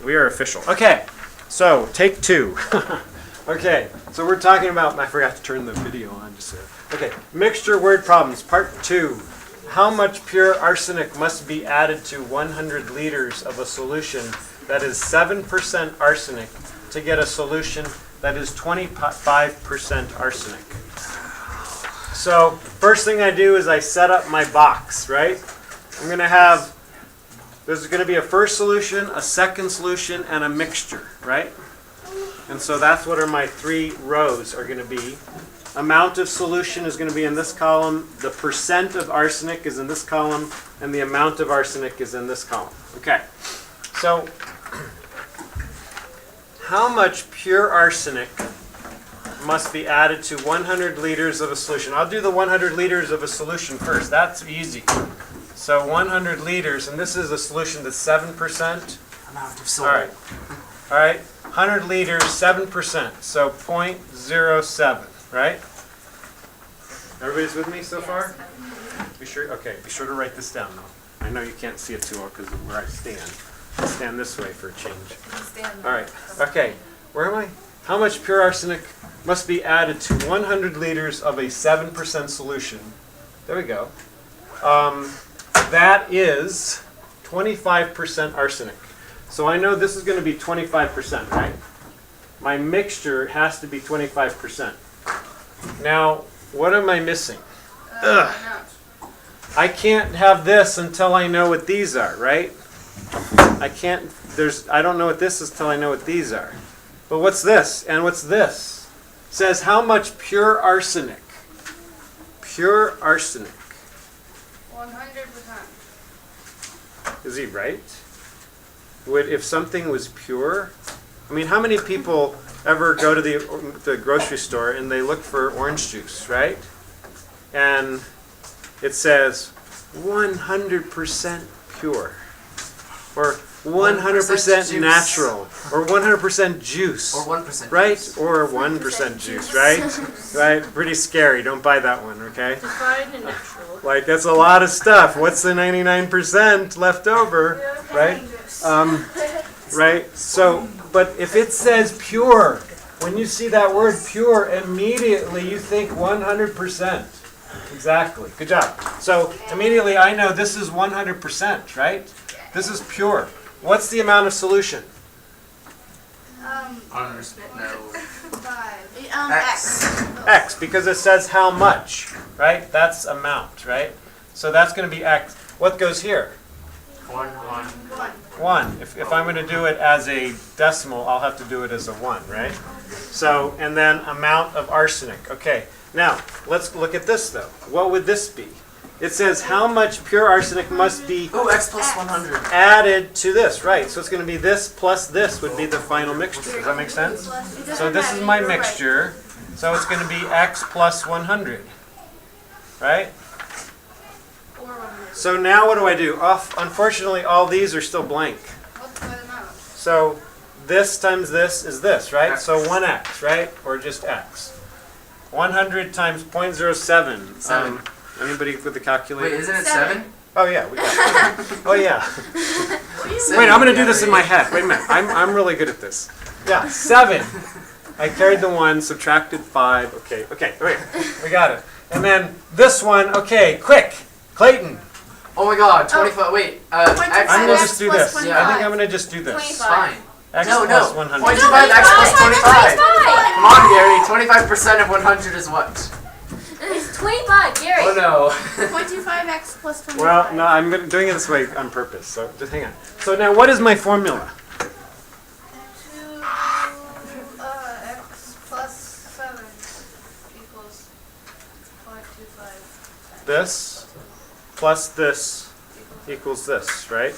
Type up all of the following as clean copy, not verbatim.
We are official. Okay, so take two. Okay, so we're talking about, I forgot to turn the video on just so. Okay, mixture word problems, part 2. How much pure arsenic must be added to 100 liters of a solution that is 7% arsenic to get a solution that is 25% arsenic? So, first thing I do is I set up my box, right? I'm going to have, there's going to be a first solution, a second solution, and a mixture, right? And so that's what are my 3 rows are going to be. Amount of solution is going to be in this column, the percent of arsenic is in this column, and the amount of arsenic is in this column. Okay, so how much pure arsenic must be added to 100 liters of a solution? I'll do the 100 liters of a solution first. That's easy. So 100 liters, and this is a solution that's 7%. Amount of salt. All right, 100 liters, 7%, so 0.07, right? Everybody's with me so far? Be sure, okay, be sure to write this down though. I know you can't see it too well because of where I stand. I'll stand this way for a change. All right, okay, where am I? How much pure arsenic must be added to 100 liters of a 7% solution? There we go. That is 25% arsenic. So I know this is going to be 25%, right? My mixture has to be 25%. Now, what am I missing? I can't have this until I know what these are, right? I don't know what this is till I know what these are. But what's this? And what's this? It says how much pure arsenic? Pure arsenic. 100%. Is he right? If something was pure, I mean, how many people ever go to the grocery store and they look for orange juice, right? And it says 100% pure, or 100% natural, or 100% juice, Or 1% right? juice. Or 1% juice, right? Right? Pretty scary. Don't buy that one, okay? Define and natural. Like, that's a lot of stuff. What's the 99% left over, right? Right? So, but if it says pure, when you see that word pure, immediately you think 100%. Exactly. Good job. So, immediately I know this is 100%, right? This is pure. What's the amount of solution? X. X, because it says how much, right? That's amount, right? So that's going to be X. What goes here? 1. If I'm going to do it as a decimal, I'll have to do it as a 1, right? So, and then amount of arsenic. Okay, now let's look at this though. What would this be? It says how much pure arsenic must be Oh, X plus 100. added to this, right? So it's going to be this plus this would be the final mixture. Does that make sense? So this is my mixture. So it's going to be X plus 100, right? So now what do? Unfortunately, all these are still blank. What's the amount? So this times this is this, right? So 1x, right? Or just x. 100 times 0.07. 7. Anybody with the calculator? Wait, isn't it 7? Oh yeah, we got it. Oh yeah. Seven, Wait, I'm gonna do yeah, this in my head. Wait a minute. I'm really good at this. Yeah, 7. I carried the 1, subtracted 5. Okay, wait. We got it. And then this one, okay, quick. Clayton. Oh my god, 25. Wait, X. I'm gonna X just do plus this. 25. I think I'm gonna just do this. 25. Fine. X No, plus no. 100. 0.25 X plus 25. Come on, Gary. 25% of 100 is what? It's 25, Gary. Oh no. 0.25x plus 25. Well, no, I'm doing it this way on purpose, so just hang on. So now what is my formula? X plus 7 equals 0.25. This plus this equals this, right?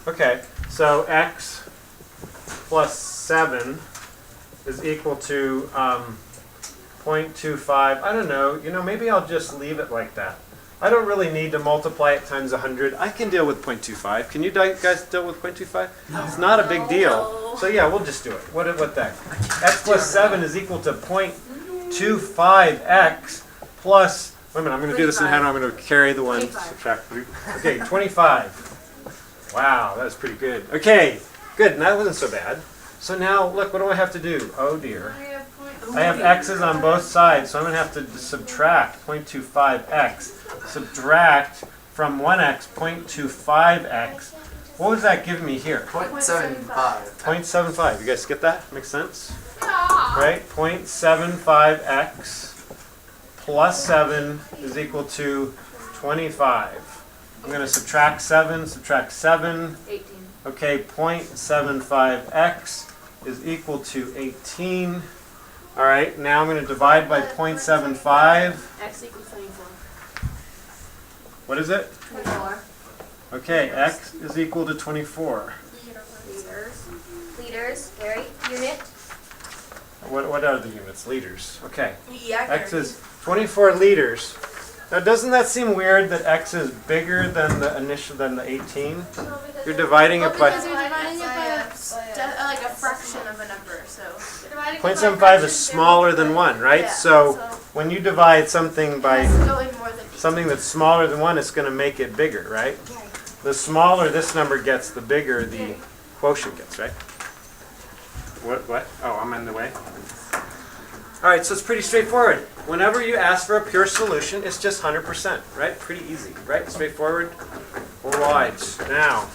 Okay, so x plus 7 is equal to 0.25. I don't know. Maybe I'll just leave it like that. I don't really need to multiply it times 100. I can deal with 0.25. Can you guys deal with 0.25? No. It's not a big deal. So yeah, we'll just do it. What the? X plus 7 is equal to 0.25x plus, wait a minute, I'm going to do this in hand. I'm going to carry the 1, subtract 3. Okay, 25. Wow, that was pretty good. Okay, Good, and that wasn't so bad. So now, look, what do I have to do? Oh dear. I have x's on both sides, so I'm going to have to subtract 0.25x. Subtract from 1x 0.25x. What was that give me here? 0.75. 0.75. You guys get that? Makes sense? Right? 0.75x plus 7 is equal to 25. I'm going to subtract 7, 18. Okay, 0.75x is equal to 18. All right, now I'm going to divide by 0.75. X equals 24. What is it? 24. Okay, x is equal to 24. Liters. Liters. Gary. Unit. What are the units? Liters. Okay. Yeah, X is 24 liters. Now, doesn't that seem weird that x is bigger than the 18? You're dividing it by Because you're dividing it by like a fraction of a number, so. 0.75 is smaller than 1, right? Yeah, So when you divide something by It's going more than something that's smaller than 1, it's going to make it bigger, right? The smaller this number gets, the bigger the quotient gets, right? What? Oh, I'm in the way. All right, so it's pretty straightforward. Whenever you ask for a pure solution, it's just 100%, right? Pretty easy, right? Straightforward. All right, now,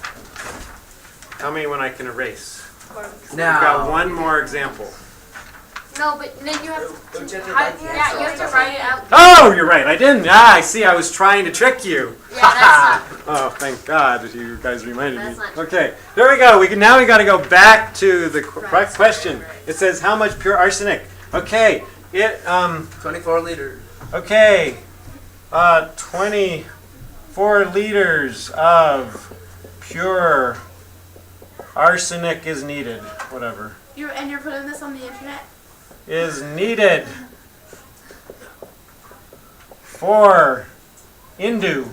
tell me when I can erase. We've got one more example. No, but then you have Don't you have to to. write the Yeah, you have to write it out. Oh, you're right. I didn't. I see. I was trying to trick you. Yeah, that's Oh, thank God you guys reminded That's me. not true. Okay, there we go. Now we got to go back to the correct question. It says how much pure arsenic? Okay, 24 liters. okay, 24 liters of pure arsenic is needed. Whatever you're putting this on the internet? is needed for Indu.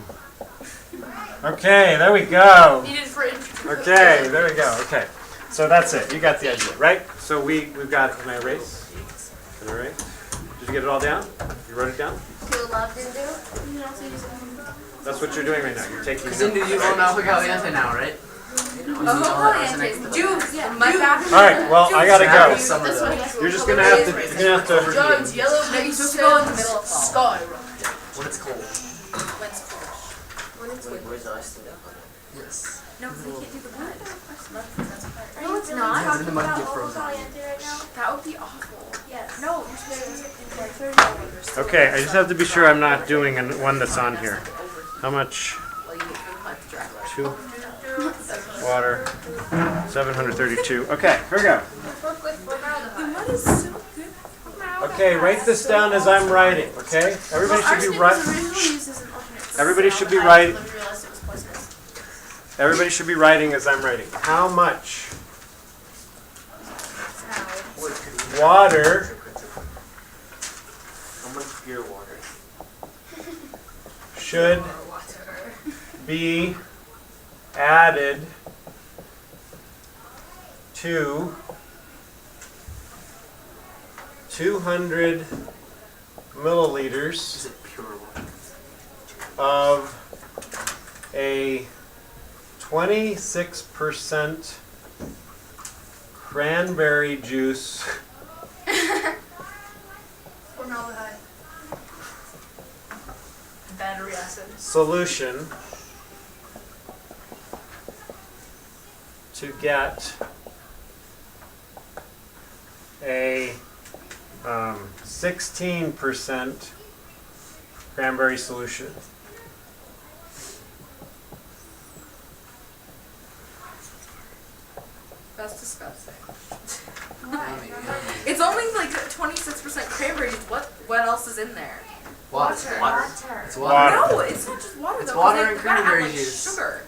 Okay, there we go. Needed for Okay, there we go. Okay, so that's it. You got the idea, right? So we've got. Can I erase? Can I erase? Did you get it all down? You wrote it down? Who loved and do? You can also use it. That's what you're doing right now. You're taking. Because Indu use on alpha caliente now, right? Juice, yeah. All right. Well, I gotta go. That's what I guess. You're just gonna have to. You're gonna have to. John's yellow makes supposed to go in the middle of sky. When it's cold. Where's the rest of it? Yes. No, we can't do the mud. No, it's not. It's in the mud get frozen. That would be awful. Yes. No, you're supposed to Okay. I just have to be sure I'm not doing one that's on here. How much? 2 water. 732. Okay. Here we go. Work with formaldehyde. The mud is so good. Okay. Write this down as I'm writing. Okay. Everybody should be writing. Everybody should be writing. Everybody should be writing as I'm writing. How much water? How much pure water? Should be added to 200 milliliters Is it pure water? of a 26% cranberry juice Formaldehyde. Battery acid. solution to get a 16% cranberry solution. That's disgusting. It's only like 26% cranberry juice. What else is in there? Water. It's water. Water. No, it's not just water It's though. 'cause water they and gotta add, cranberry like, juice. Sugar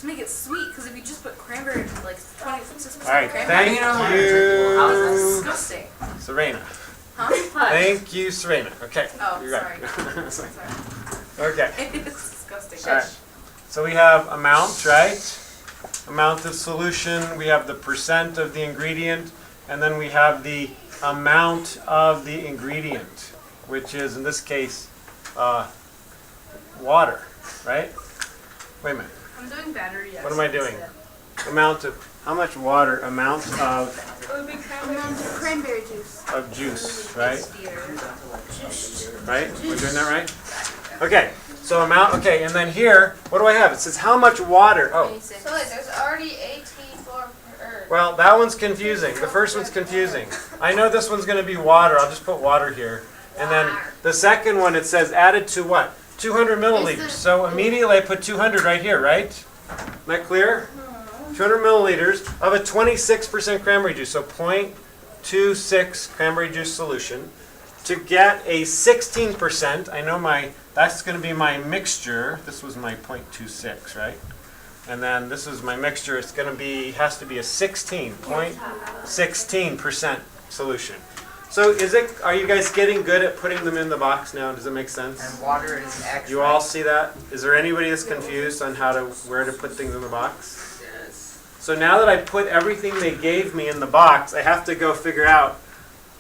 to make it sweet. Because if you just put cranberry, like 26% All right, cranberry, thank That's you, disgusting. Serena. Huh? Thank you, Serena. Okay, Oh, you're right. sorry. Okay, It's disgusting. all right. So we have amount, right? Amount of solution. We have the percent of the ingredient, and then we have the amount of the ingredient, which is in this case water, right? Wait a minute. I'm doing battery acid. What am I doing? Amount of how much water amount of Amount of cranberry juice. juice, right? Right? We're doing that right? Okay. So amount. Okay, and then here, what do I have? It says how much water. Oh, 26. So wait, there's already 18 for Earth. well, that one's confusing. The first one's confusing. I know this one's going to be water. I'll just put water here. And then the second one, it says added to what? 200 milliliters. So immediately I put 200 right here, right? Am that clear? 200 milliliters of a 26% cranberry juice. So 0.26 cranberry juice solution. To get a 16%, I know that's going to be my mixture. This was my 0.26, right? And then this is my mixture. It's going to be, has to be a 0.16% solution. So are you guys getting good at putting them in the box now? Does it make sense? And water is X. You all see that? Is there anybody that's confused on where to put things in the box? Yes. So now that I put everything they gave me in the box, I have to go figure out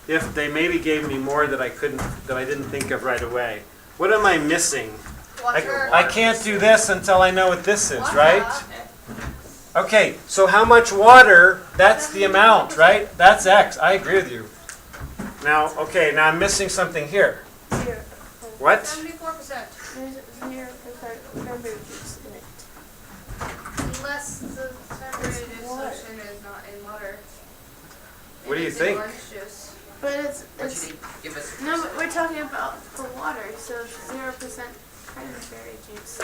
if they maybe gave me more that I didn't think of right away. What am I missing? I can't do this until I know what this is, right? Okay, so how much water, that's the amount, right? That's X. I agree with you. Now, okay, now I'm missing something here. 0. What? 74%. There's 0% cranberry juice in it. Unless the cranberry juice solution is not in water. What do you It's in think? orange juice. But it's What you need? Give us. no. But we're talking about for water, so 0% cranberry juice.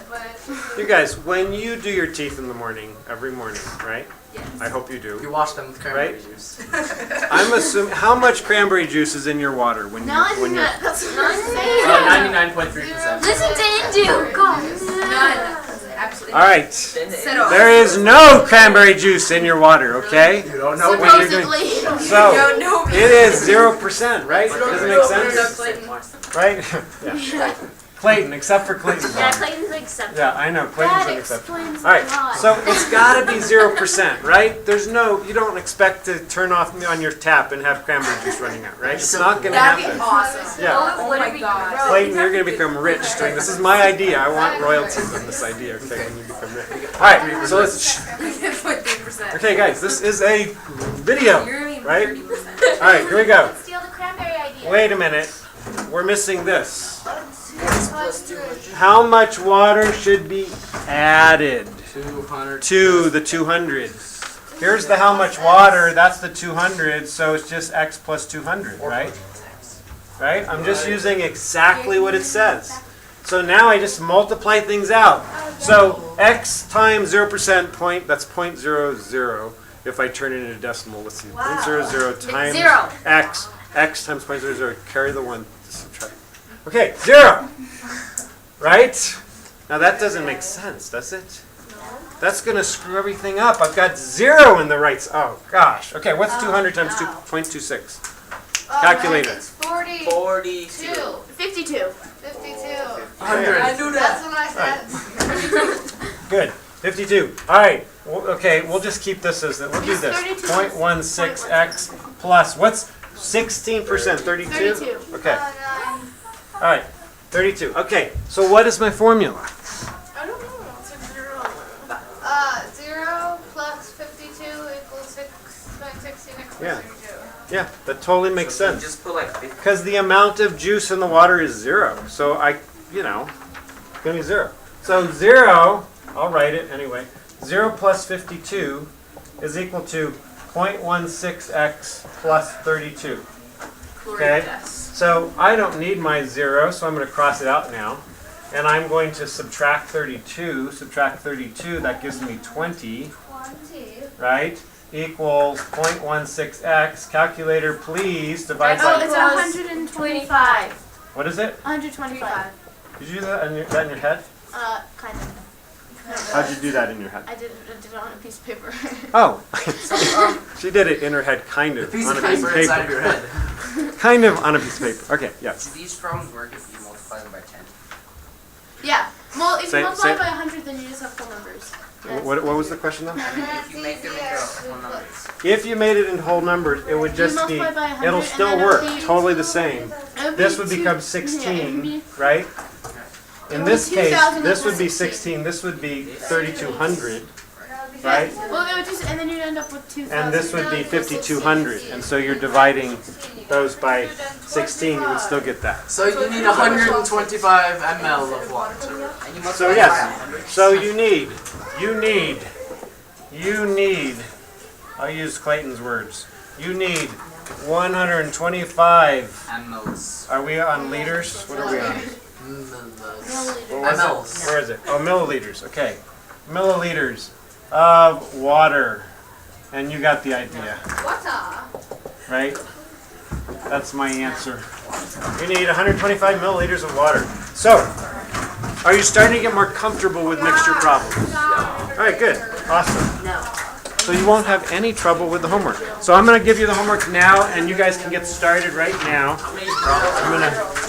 But You guys, when you do your teeth in the morning, every morning, right? Yes. I hope you You do. wash them with cranberry Right? juice. I'm assuming, how much cranberry juice is in your water when No, you, when you're, that's what I'm saying. 99.3%. Listen to Indu. God. None. Absolutely. all right. Settle. There is no cranberry juice in your water, okay? You don't know when you're doing. Supposedly. So, No, no. it is 0%, right? Doesn't make No, sense, Clayton. right? Yeah. Clayton, except for Clayton. Yeah, Clayton's accepted. Yeah, I know, Clayton's That an exception. explains All right, a lot. so it's got to be 0%, right? You don't expect to turn off on your tap and have cranberry juice running out, right? It's not going to That'd be happen. awesome. Yeah. Oh my god. Clayton, you're going to become rich doing this. Is my idea. I want royalties on this idea, okay, when you become rich. All right, so let's, 0.3%. okay, guys, this is a video, You're gonna be right? 30%. All right, here we go. Steal the cranberry idea. Wait a minute. We're missing this. How much water should be added 200. to the 200? Here's the how much water, that's the 200, so it's just X plus 200, right? Right? I'm just using exactly what it says. So now I just multiply things out. So X times 0% point, that's 0.00. If I turn it into decimal, let's see, 0.00 times Zero. X. X times 0.00, carry the 1, subtract. Okay, 0. Right? Now that doesn't make sense, does it? That's going to screw everything up. I've got 0 in the right. Oh, gosh. Okay, what's 200 times 2.26? Calculate it. It's 42. 42. 52. 52. 100. I knew That's that. what I said. Good. 52. All right. Okay, we'll just keep this as that. We'll do Just this. 32. 0.16x plus, what's 16%? 32? 32. Okay. All right. 32. Okay, so what is my formula? I don't know. It's a 0. 0 plus 52 equals 6.16 equals Yeah. 32. Yeah, that totally makes So sense. Just put like 50. Because the amount of juice in the water is 0. So it's going to be 0. So 0, I'll write it anyway. 0 plus 52 is equal to 0.16x plus 32. Okay? So I don't need my 0, so I'm going to cross it out now. And I'm going to subtract 32. Subtract 32, that gives me 20, 20. right? Equals 0.16x. Calculator, please divide Oh, by... it's 125. What is it? 125. Did you do that in your head? Kind of. How'd you do that in your head? I did it on a piece of paper. Oh, she did it in her head, kind The of, piece on of a piece of paper inside of paper. your head. Kind of on a piece of paper. Okay, yes. Do these problems work if you multiply them by 10? Yeah. Well, if Say- you multiply say- by 100, then you just have full numbers. What was the question though? If you make them into whole numbers. If you made it in whole numbers, it would just be, multiply by 100 it'll and still then work, it'll be- totally the same. This would become 16, right? In this case, this would be 16, this would be 3,200. right? Well, it would just, and then you'd end up with 2,000. And this would be 5,200. And so you're dividing those by 16, you would still get that. So you need 125 ml of water. So yes, so you need, I'll use Clayton's words. You need 125, Mls. are we on liters? What are we on? What was Mls. it? Where is it? Oh, milliliters, okay. Milliliters of water. And you got the idea, right? That's my answer. You need 125 milliliters of water. So, are you starting to get more comfortable with mixture problems? All right, good. Awesome. So you won't have any trouble with the homework. So I'm going to give you the homework now, and you guys can get started right now. I'm going to